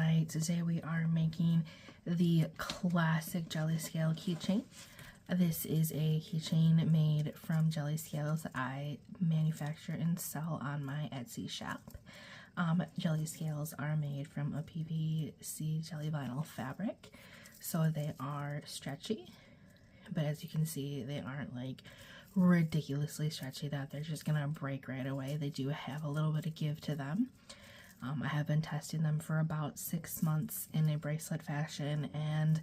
Alright, today we are making the classic jelly scale keychain. This is a keychain made from jelly scales that I manufacture and sell on my Etsy shop. Jelly scales are made from a PVC jelly vinyl fabric, so they are stretchy, but as you can see, they aren't like ridiculously stretchy that they're just gonna break right away. They do have a little bit of give to them. I have been testing them for about 6 months in a bracelet fashion, and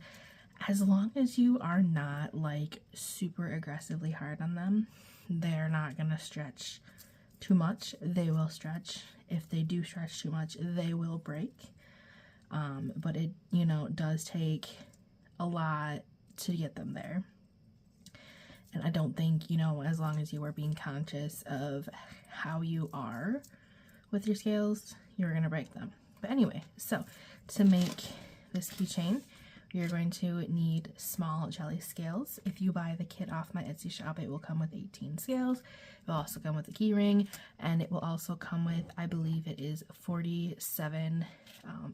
as long as you are not like super aggressively hard on them, they're not gonna stretch too much. They will stretch. If they do stretch too much, they will break. But it, does take a lot to get them there. And I don't think, as long as you are being conscious of how you are with your scales, you're going to break them. But anyway, so to make this keychain, you're going to need small jelly scales. If you buy the kit off my Etsy shop, it will come with 18 scales. It will also come with a key ring, and it will also come with, I believe it is 47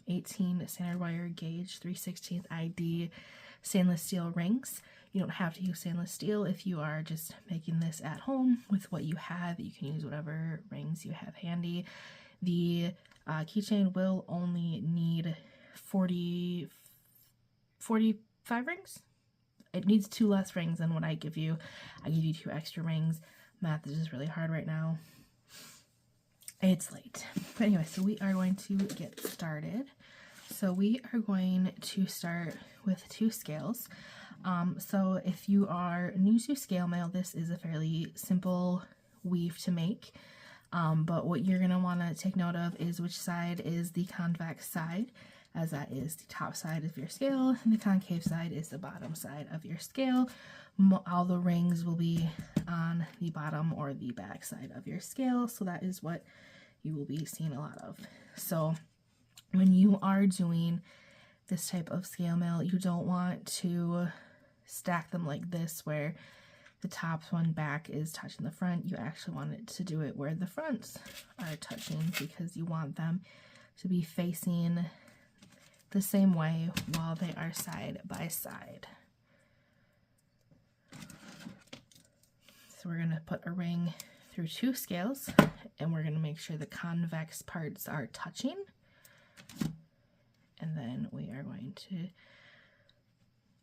18 standard wire gauge 3/16 ID stainless steel rings. You don't have to use stainless steel if you are just making this at home with what you have. You can use whatever rings you have handy. The keychain will only need 45 rings. It needs 2 less rings than what I give you. I give you 2 extra rings. Math is just really hard right now. It's late. But anyway, so we are going to get started. So we are going to start with 2 scales. So if you are new to scale mail, this is a fairly simple weave to make. But what you're going to want to take note of is which side is the convex side, as that is the top side of your scale, and the concave side is the bottom side of your scale. All the rings will be on the bottom or the back side of your scale, so that is what you will be seeing a lot of. So when you are doing this type of scale mail, you don't want to stack them like this where the top one back is touching the front. You actually want it to do it where the fronts are touching, because you want them to be facing the same way while they are side by side. So we're going to put a ring through 2 scales, and we're going to make sure the convex parts are touching. And then we are going to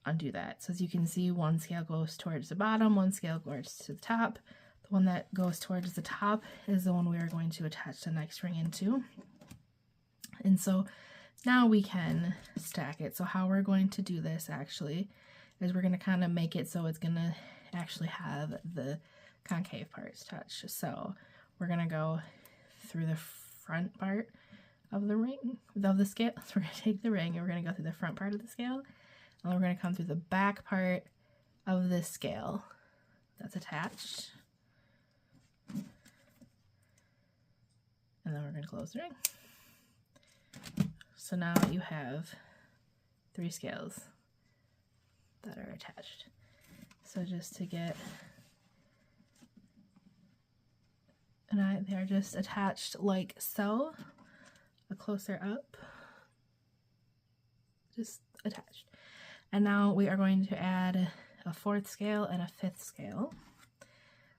undo that. So as you can see, one scale goes towards the bottom, one scale goes to the top. The one that goes towards the top is the one we are going to attach the next ring into. And so now we can stack it. So how we're going to do this actually is we're going to kind of make it so it's going to actually have the concave parts touch. So we're going to go through the front part of the ring, of the scale. So we're going to take the ring and we're going to go through the front part of the scale, and we're going to come through the back part of this scale that's attached, and then we're going to close the ring. So now you have 3 scales that are attached. So just to get, and they are just attached like so. A closer up, just attached. And now we are going to add a 4th scale and a 5th scale.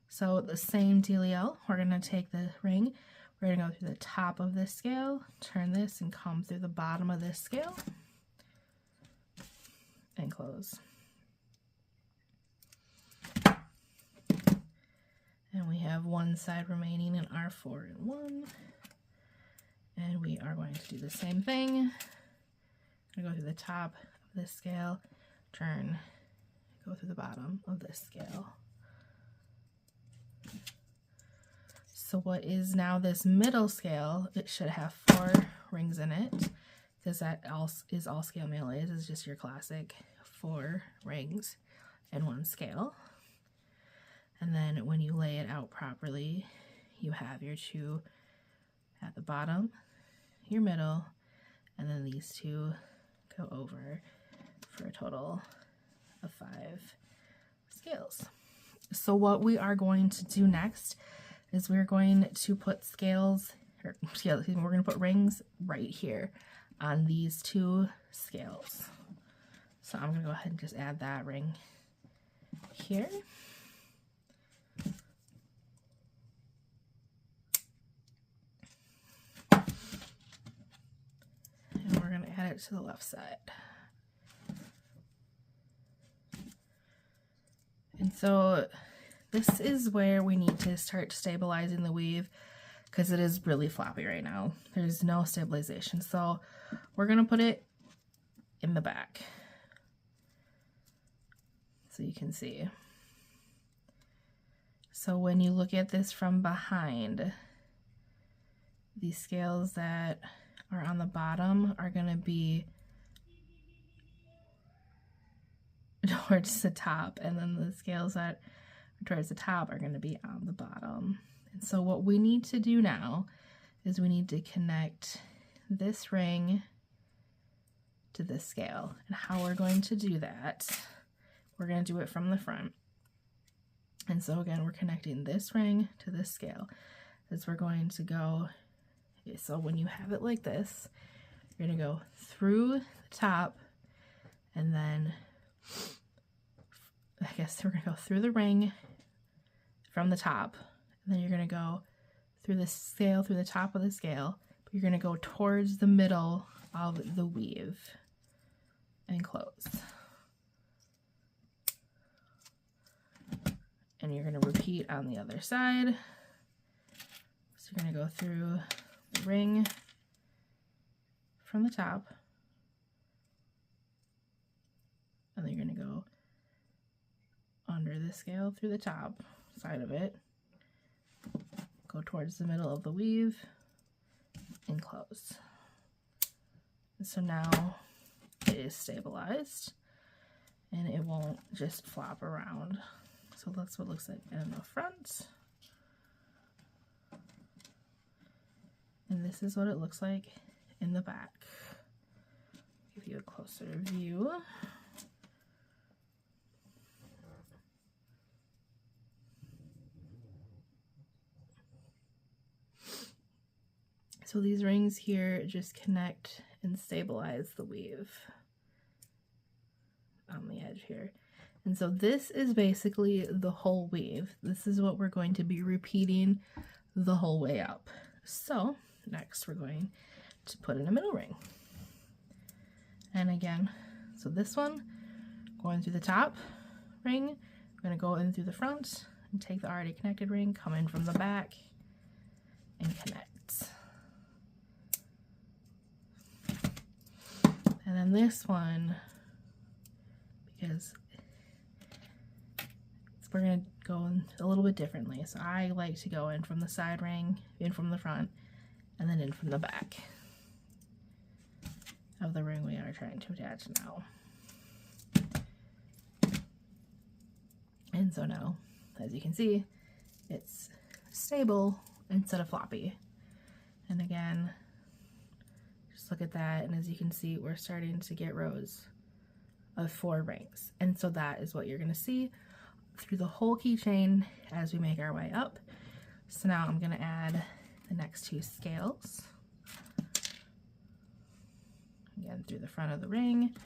So the same dealio, we're going to take the ring, we're going to go through the top of this scale, turn this, and come through the bottom of this scale, and close. And we have one side remaining in our 4-in-1. And we are going to do the same thing. I'm going to go through the top of this scale, turn, go through the bottom of this scale. So what is now this middle scale, it should have 4 rings in it, because that is all scale mail is just your classic 4 rings in 1 scale. And then when you lay it out properly, you have your 2 at the bottom, your middle, and then these 2 go over for a total of 5 scales. So what we are going to do next is we're going to put we're going to put rings right here on these two scales. So I'm gonna go ahead and just add that ring here. And we're gonna add it to the left side. And so this is where we need to start stabilizing the weave, because it is really floppy right now. There's no stabilization. So we're gonna put it in the back so you can see. So when you look at this from behind, these scales that are on the bottom are gonna be towards the top, and then the scales that are towards the top are going to be on the bottom. And so what we need to do now is we need to connect this ring to this scale. And how we're going to do that, we're going to do it from the front. And so again, we're connecting this ring to this scale as we're going to go. So when you have it like this, you're going to go through the top, and then I guess we're going to go through the ring from the top, and then you're going to go through the scale, through the top of the scale, but you're going to go towards the middle of the weave and close. And you're going to repeat on the other side. So you're going to go through the ring from the top, and then you're going to go under the scale through the top side of it, go towards the middle of the weave, and close. And so now it is stabilized and it won't just flop around. So that's what it looks like in the front. And this is what it looks like in the back. Give you a closer view. So these rings here just connect and stabilize the weave on the edge here. And so this is basically the whole weave. This is what we're going to be repeating the whole way up. So next we're going to put in a middle ring. And again, so this one, going through the top ring, we're going to go in through the front and take the already connected ring, come in from the back, and connect. And then this one, because we're going to go in a little bit differently. So I like to go in from the side ring, in from the front, and then in from the back of the ring we are trying to attach now. And so now, as you can see, it's stable instead of floppy. And again, just look at that, and as you can see, we're starting to get rows of 4 rings. And so that is what you're going to see through the whole keychain as we make our way up. So now I'm going to add the next 2 scales. Again, through the front of the ring,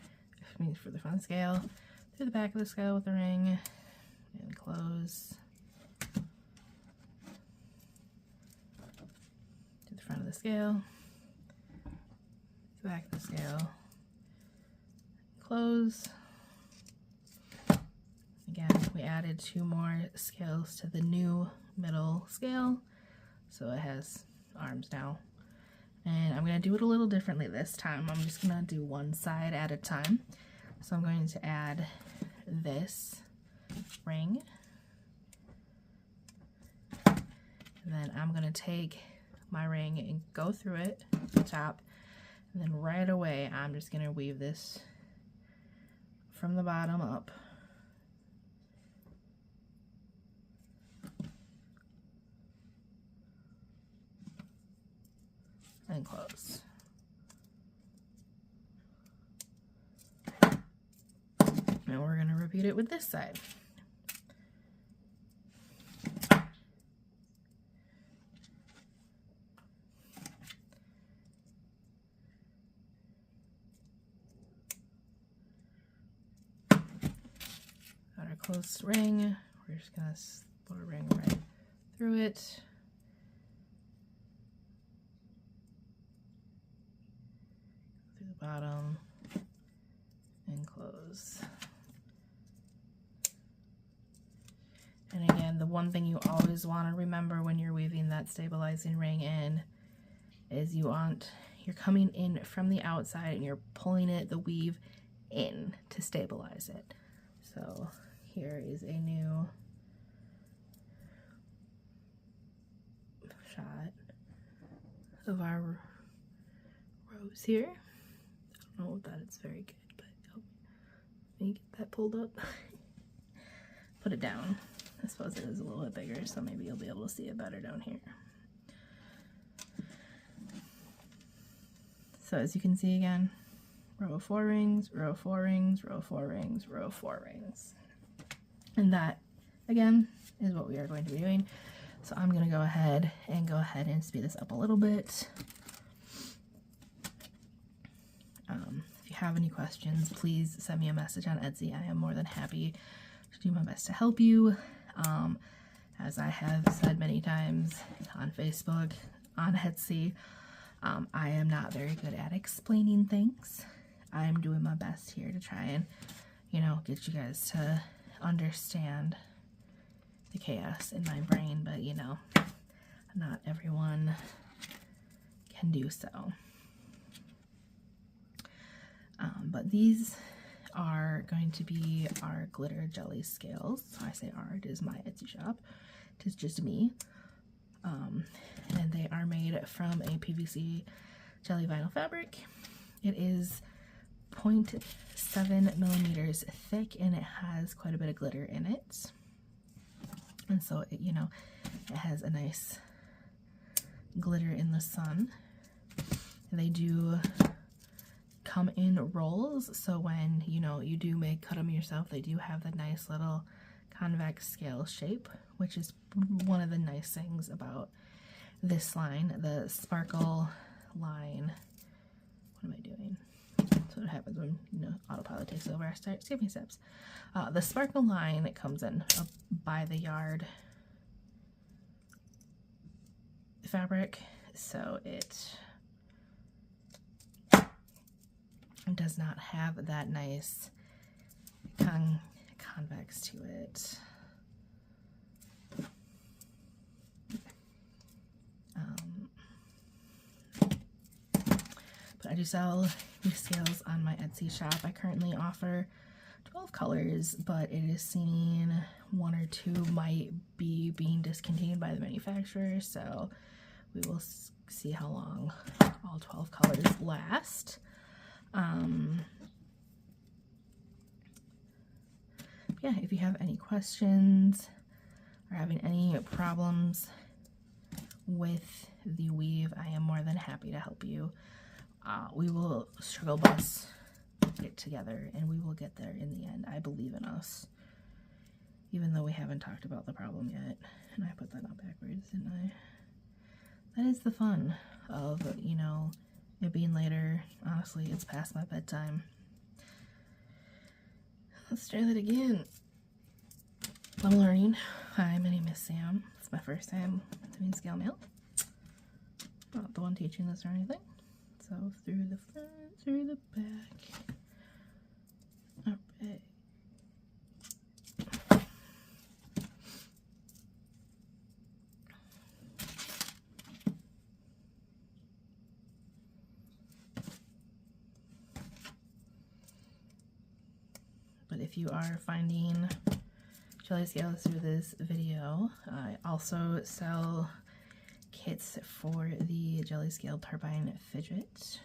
for the front scale, through the back of the scale with the ring, and close. To the front of the scale, the back of the scale, close. Again, we added 2 more scales to the new middle scale, so it has arms now. And I'm going to do it a little differently this time. I'm just going to do one side at a time. So I'm going to add this ring, and then I'm going to take my ring and go through it at the top, and then right away I'm just going to weave this from the bottom up. And close. And we're going to repeat it with this side. close ring. We're just gonna put a ring right through it. Through the bottom and close. And again, the one thing you always want to remember when you're weaving that stabilizing ring in is you're coming in from the outside and you're pulling the weave in to stabilize it. So here is a new shot of our rose here. I don't know that it's very good, but let me get that pulled up. Put it down. I suppose it is a little bit bigger, so maybe you'll be able to see it better down here. So as you can see again, row of 4 rings, row of 4 rings, row of 4 rings, row of 4 rings. And that, again, is what we are going to be doing. So I'm going to go ahead and speed this up a little bit. If you have any questions, please send me a message on Etsy. I am more than happy to do my best to help you. As I have said many times on Facebook, on Etsy, I am not very good at explaining things. I am doing my best here to try and, get you guys to understand the chaos in my brain, but not everyone can do so. But these are going to be our glitter jelly scales. So I say our, it is my Etsy shop. It is just me. And they are made from a PVC jelly vinyl fabric. It is 0.7 millimeters thick and it has quite a bit of glitter in it. And so it, it has a nice glitter in the sun. And they do come in rolls, so when you do cut them yourself, they do have the nice little convex scale shape, which is one of the nice things about this line. The sparkle line, what am I doing? That's what happens when autopilot takes over. I start skipping steps. The sparkle line, it comes in a by the yard fabric, so it does not have that nice convex to it. But I do sell these scales on my Etsy shop. I currently offer 12 colors, but it is seeming 1 or 2 might be being discontinued by the manufacturer, so we will see how long all 12 colors last. Yeah, if you have any questions or having any problems with the weave, I am more than happy to help you. We will struggle bus it together and we will get there in the end. I believe in us, even though we haven't talked about the problem yet. And I put that up backwards, didn't I? That is the fun of, it being later. Honestly, it's past my bedtime. Let's try that again. I'm learning. Hi, my name is Sam. It's my first time doing scale mail. Not the one teaching this or anything. So through the front, through the back. Alright. But if you are finding jelly scales through this video, I also sell kits for the jelly scale turbine fidget.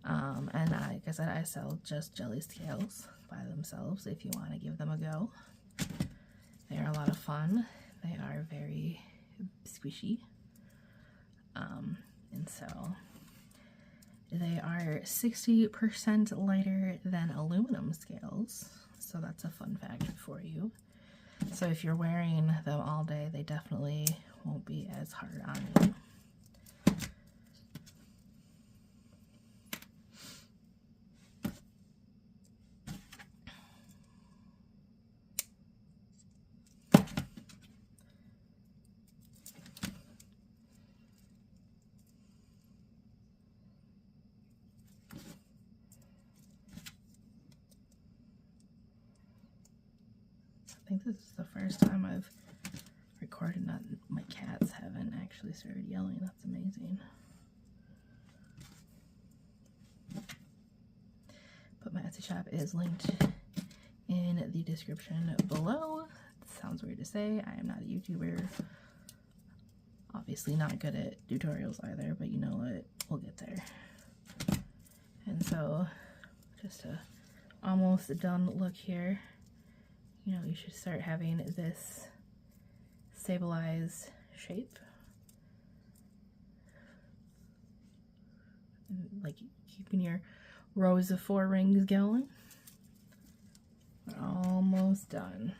And like I said, I sell just jelly scales by themselves if you want to give them a go. They are a lot of fun. They are very squishy. And so they are 60% lighter than aluminum scales. So that's a fun fact for you. So if you're wearing them all day, they definitely won't be as hard on you. I think this is the first time I've recorded that my cats haven't actually started yelling. That's amazing. But my Etsy shop is linked in the description below. It sounds weird to say. I am not a YouTuber. Obviously not good at tutorials either, but you know what? We'll get there. And so, just a almost done look here. You know, you should start having this stabilized shape. Like keeping your rows of 4 rings going. We're almost done.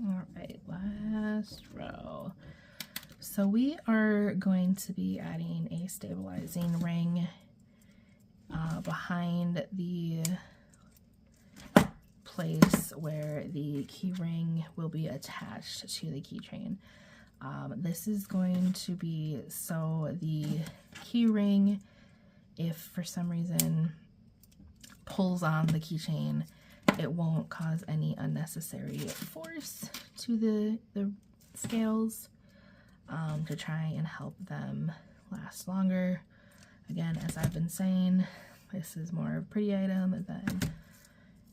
Alright, last row. So we are going to be adding a stabilizing ring behind the place where the key ring will be attached to the keychain. This is going to be so the key ring, if for some reason pulls on the keychain, it won't cause any unnecessary force to the scales, to try and help them last longer. Again, as I've been saying, this is more of a pretty item than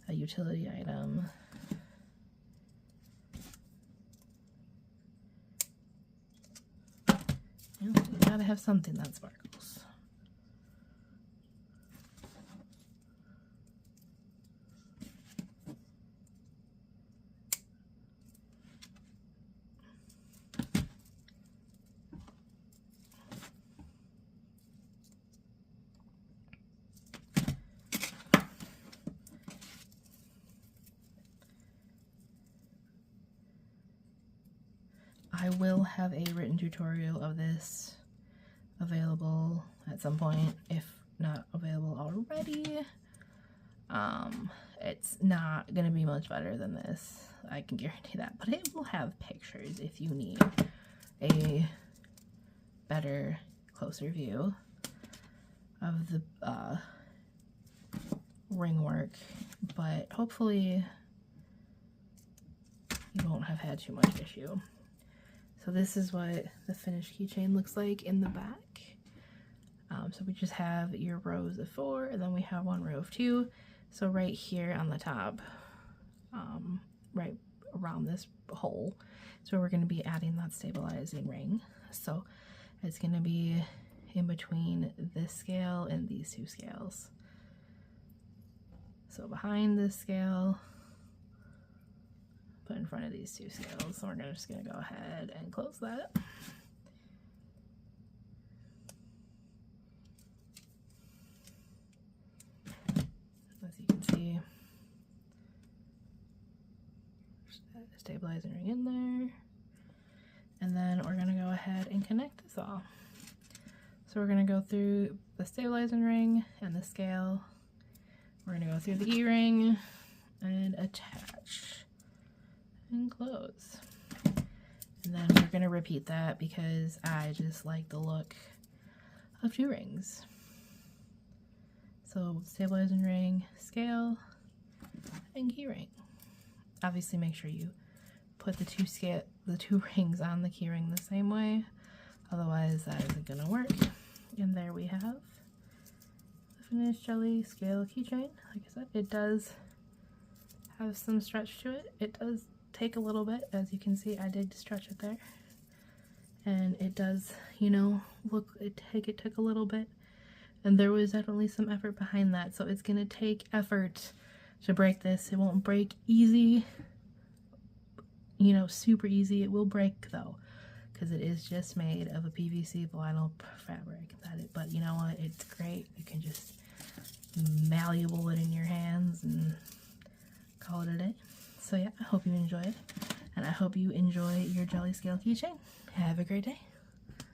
a utility item. You gotta have something that sparkles. I will have a written tutorial of this available at some point, if not available already. It's not gonna be much better than this, I can guarantee that, but it will have pictures if you need a better, closer view of the ring work, but hopefully you won't have had too much issue. So this is what the finished keychain looks like in the back. So we just have your rows of 4, and then we have 1 row of 2. So right here on the top, right around this hole, so we're going to be adding that stabilizing ring. So it's going to be in between this scale and these 2 scales. So behind this scale, put in front of these 2 scales. So we're just going to go ahead and close that. As you can see, stabilizing ring in there. And then we're going to go ahead and connect this all. So we're going to go through the stabilizing ring and the scale. We're going to go through the keyring and attach and close. And then we're going to repeat that because I just like the look of 2 rings. So stabilizing ring, scale, and key ring. Obviously make sure you put the 2 rings on the key ring the same way, otherwise that isn't going to work. And there we have the finished jelly scale keychain. Like I said, it does have some stretch to it. It does take a little bit, as you can see. I did stretch it there, and it does, you know, it took a little bit, and there was definitely some effort behind that. So it's gonna take effort to break this. It won't break easy, you know, super easy. It will break though, because it is just made of a PVC vinyl fabric. But you know what? It's great. You can just malleable it in your hands and call it a day. So yeah, I hope you enjoy it, and I hope you enjoy your jelly scale keychain. Have a great day.